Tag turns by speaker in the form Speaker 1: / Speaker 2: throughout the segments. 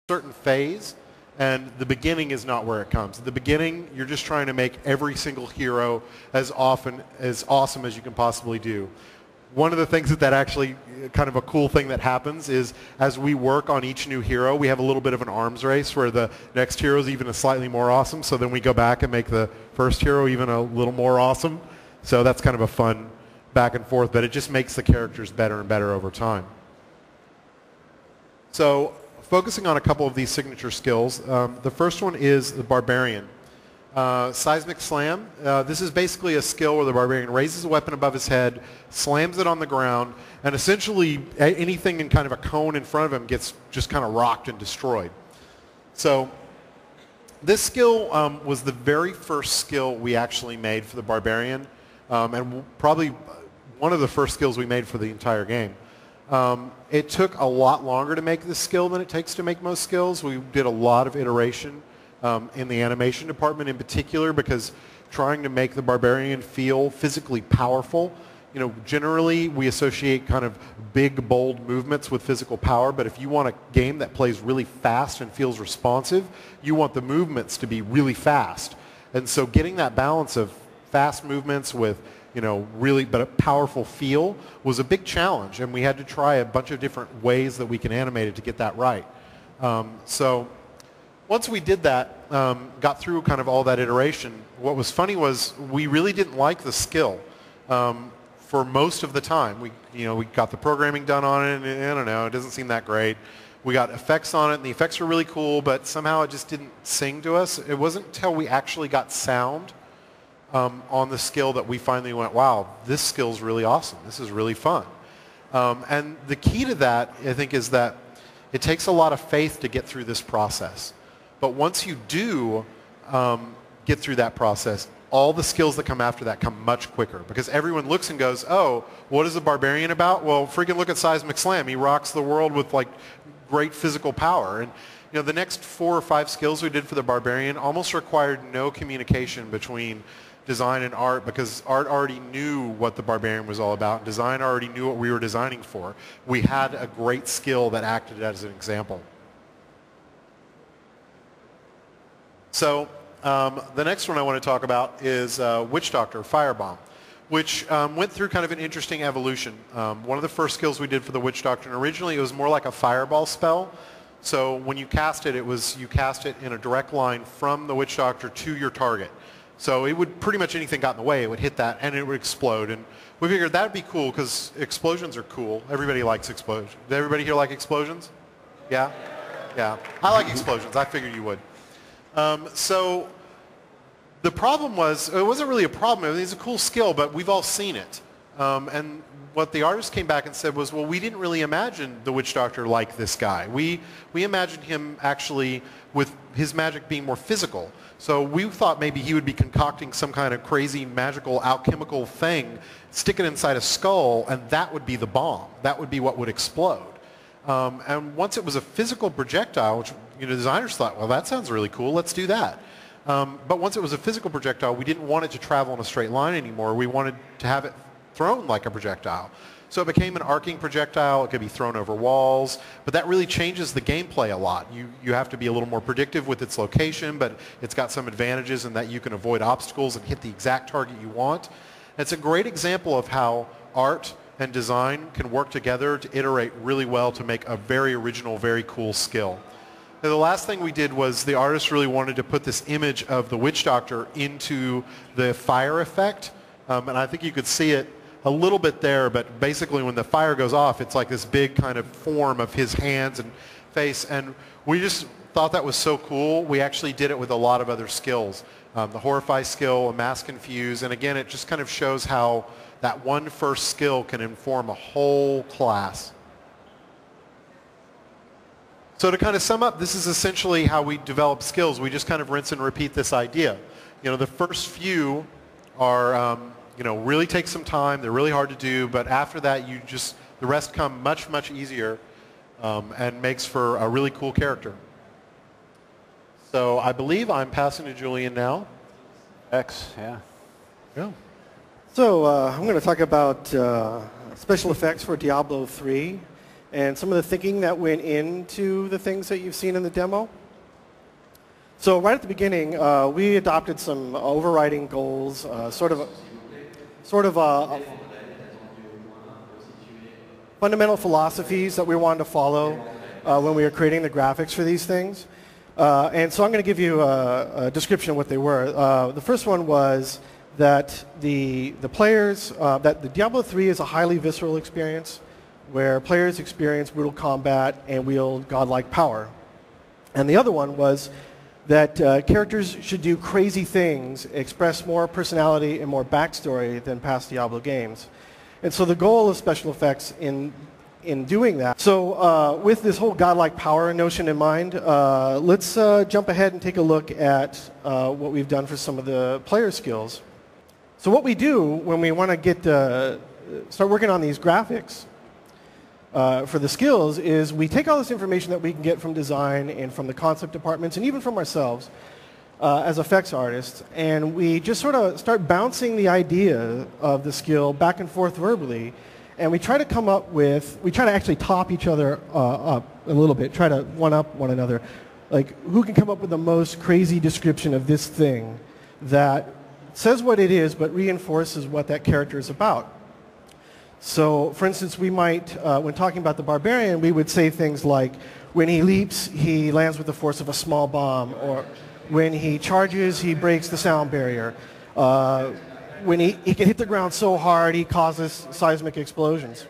Speaker 1: certain phase, and the beginning is not where it comes. At the beginning, you're just trying to make every single hero as awesome as you can possibly do. One of the things that actually, kind of a cool thing that happens is as we work on each new hero, we have a little bit of an arms race where the next hero is even slightly more awesome, so then we go back and make the first hero even a little more awesome. So that's kind of a fun back and forth, but it just makes the characters better and better over time. So focusing on a couple of these signature skills, the first one is the Barbarian. Seismic Slam. This is basically a skill where the Barbarian raises a weapon above his head, slams it on the ground, and essentially anything in kind of a cone in front of him gets just kind of rocked and destroyed. So this skill was the very first skill we actually made for the Barbarian, and probably one of the first skills we made for the entire game. It took a lot longer to make this skill than it takes to make most skills. We did a lot of iteration in the animation department in particular, because trying to make the Barbarian feel physically powerful, generally we associate kind of big, bold movements with physical power, but if you want a game that plays really fast and feels responsive, you want the movements to be really fast. And so getting that balance of fast movements with really but a powerful feel was a big challenge, and we had to try a bunch of different ways that we can animate it to get that right. So once we did that, got through kind of all that iteration, what was funny was we really didn't like the skill for most of the time. We got the programming done on it, and I don't know, it doesn't seem that great. We got effects on it, and the effects were really cool, but somehow it just didn't sing to us. It wasn't until we actually got sound on the skill that we finally went, wow, this skill's really awesome. This is really fun. And the key to that, I think, is that it takes a lot of faith to get through this process. But once you do get through that process, all the skills that come after that come much quicker, because everyone looks and goes, oh, what is the Barbarian about? Well, freaking look at Seismic Slam. He rocks the world with like great physical power. And the next 4 or 5 skills we did for the Barbarian almost required no communication between design and art, because art already knew what the Barbarian was all about, and design already knew what we were designing for. We had a great skill that acted as an example. So the next one I want to talk about is Witch Doctor, Firebomb, which went through kind of an interesting evolution. One of the first skills we did for the Witch Doctor, and originally it was more like a fireball spell. So when you cast it, you cast it in a direct line from the Witch Doctor to your target. So it would, pretty much anything got in the way, it would hit that and it would explode. And we figured that would be cool because explosions are cool. Everybody likes explosions. Does everybody here like explosions? Yeah? Yeah. I like explosions. I figured you would. So the problem was, it wasn't really a problem. I mean, it's a cool skill, but we've all seen it. And what the artist came back and said was, well, we didn't really imagine the Witch Doctor like this guy. We imagined him actually with his magic being more physical. So we thought maybe he would be concocting some kind of crazy magical alchemical thing, stick it inside a skull, and that would be the bomb. That would be what would explode. And once it was a physical projectile, which designers thought, well, that sounds really cool, let's do that. But once it was a physical projectile, we didn't want it to travel in a straight line anymore. We wanted to have it thrown like a projectile. So it became an arcing projectile. It could be thrown over walls, but that really changes the gameplay a lot. You have to be a little more predictive with its location, but it's got some advantages in that you can avoid obstacles and hit the exact target you want. It's a great example of how art and design can work together to iterate really well to make a very original, very cool skill. And the last thing we did was the artist really wanted to put this image of the Witch Doctor into the fire effect, and I think you could see it a little bit there, but basically when the fire goes off, it's like this big kind of form of his hands and face, and we just thought that was so cool. We actually did it with a lot of other skills. The Horrify skill, a Mass Confuse, and again, it just kind of shows how that one first skill can inform a whole class. So to kind of sum up, this is essentially how we develop skills. We just kind of rinse and repeat this idea. The first few are really take some time. They're really hard to do, but after that, the rest come much, much easier and makes for a really cool character. So I believe I'm passing to Julian now.
Speaker 2: X, yeah.
Speaker 1: Yeah.
Speaker 3: So I'm going to talk about special effects for Diablo 3. and some of the thinking that went into the things that you've seen in the demo. So right at the beginning, we adopted some overriding goals, sort of fundamental philosophies that we wanted to follow when we were creating the graphics for these things. And so I'm going to give you a description of what they were. The first one was that the players, that the Diablo 3 is a highly visceral experience where players experience brutal combat and wield godlike power. And the other one was that characters should do crazy things, express more personality and more backstory than past Diablo games. And so the goal of special effects in doing that. So with this whole godlike power notion in mind, let's jump ahead and take a look at what we've done for some of the player skills. So what we do when we want to start working on these graphics for the skills is we take all this information that we can get from design and from the concept departments and even from ourselves as effects artists, and we just sort of start bouncing the idea of the skill back and forth verbally, and we try to come up with, we try to actually top each other up a little bit, try to one-up one another. Like, who can come up with the most crazy description of this thing that says what it is but reinforces what that character is about? So, for instance, we might, when talking about the barbarian, we would say things like, when he leaps, he lands with the force of a small bomb, or when he charges, he breaks the sound barrier. When he can hit the ground so hard, he causes seismic explosions.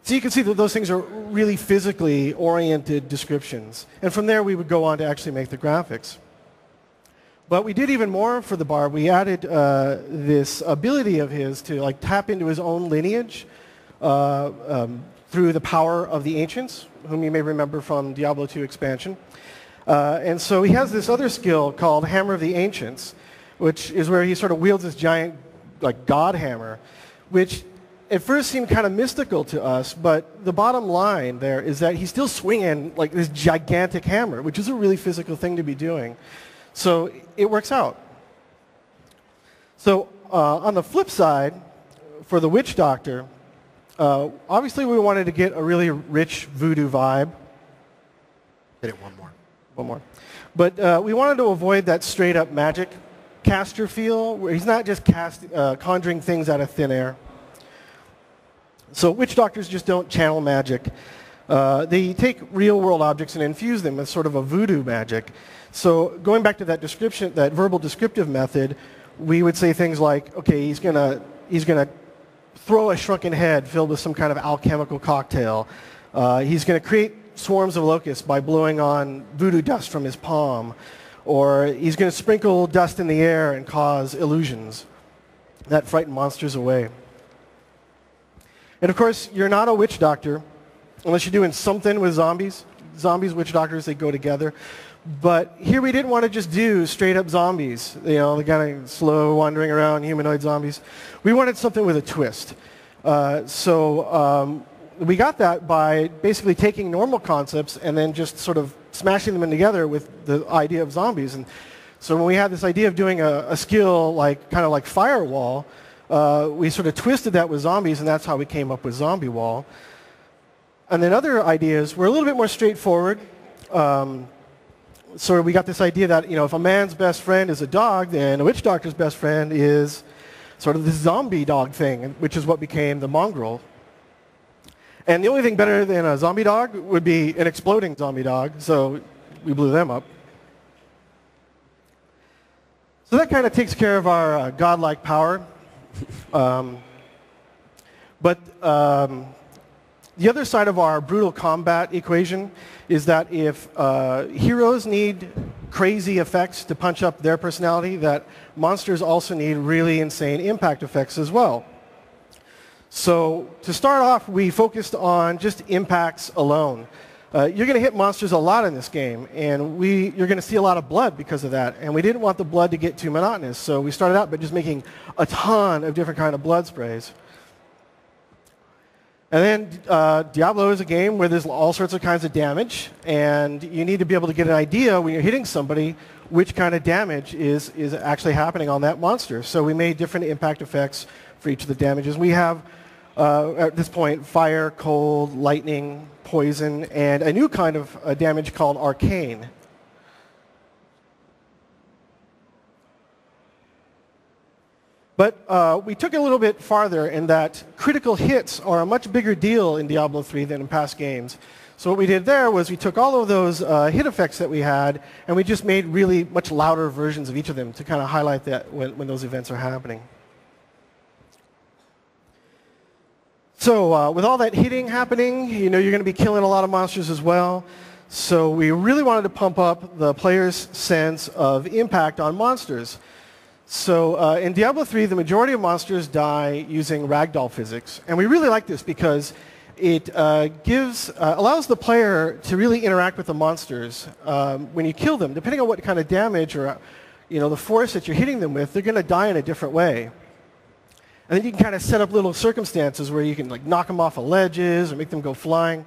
Speaker 3: So you can see that those things are really physically oriented descriptions. And from there, we would go on to actually make the graphics. But we did even more for the barb. We added this ability of his to tap into his own lineage through the power of the ancients, whom you may remember from Diablo 2 expansion. And so he has this other skill called Hammer of the Ancients, which is where he sort of wields this giant god hammer, which at first seemed kind of mystical to us, but the bottom line there is that he's still swinging this gigantic hammer, which is a really physical thing to be doing. So it works out. So on the flip side, for the Witch Doctor, obviously we wanted to get a really rich voodoo vibe.
Speaker 1: Hit it one more.
Speaker 3: One more. But we wanted to avoid that straight-up magic caster feel, where he's not just conjuring things out of thin air. So Witch Doctors just don't channel magic. They take real-world objects and infuse them with sort of a voodoo magic. So going back to that description, that verbal descriptive method, we would say things like, okay, he's gonna throw a shrunken head filled with some kind of alchemical cocktail. He's gonna create swarms of locusts by blowing on voodoo dust from his palm. Or he's gonna sprinkle dust in the air and cause illusions that frighten monsters away. And of course, you're not a witch doctor unless you're doing something with zombies. Zombies, witch doctors, they go together. But here we didn't want to just do straight up zombies, the kind of slow wandering around humanoid zombies. We wanted something with a twist. So we got that by basically taking normal concepts and then just sort of smashing them in together with the idea of zombies. And so when we had this idea of doing a skill kind of like Firewall, we sort of twisted that with zombies, and that's how we came up with Zombie Wall. And then other ideas were a little bit more straightforward. So we got this idea that, if a man's best friend is a dog, then a witch doctor's best friend is sort of this zombie dog thing, which is what became the mongrel. And the only thing better than a zombie dog would be an exploding zombie dog, so we blew them up. So that kind of takes care of our godlike power. But the other side of our brutal combat equation is that if heroes need crazy effects to punch up their personality, that monsters also need really insane impact effects as well. So to start off, we focused on just impacts alone. You're going to hit monsters a lot in this game, and you're going to see a lot of blood because of that. And we didn't want the blood to get too monotonous, so we started out by just making a ton of different kind of blood sprays. And then Diablo is a game where there's all sorts of kinds of damage, and you need to be able to get an idea when you're hitting somebody which kind of damage is actually happening on that monster. So we made different impact effects for each of the damages. We have at this point, fire, cold, lightning, poison, and a new kind of damage called arcane. But we took it a little bit farther in that critical hits are a much bigger deal in Diablo 3 than in past games. So what we did there was we took all of those hit effects that we had and we just made really much louder versions of each of them to kind of highlight that when those events are happening. So with all that hitting happening, you're going to be killing a lot of monsters as well. So we really wanted to pump up the player's sense of impact on monsters. So in Diablo 3, the majority of monsters die using ragdoll physics. And we really like this because it allows the player to really interact with the monsters when you kill them. Depending on what kind of damage or the force that you're hitting them with, they're going to die in a different way. And then you can kind of set up little circumstances where you can knock them off of ledges or make them go flying.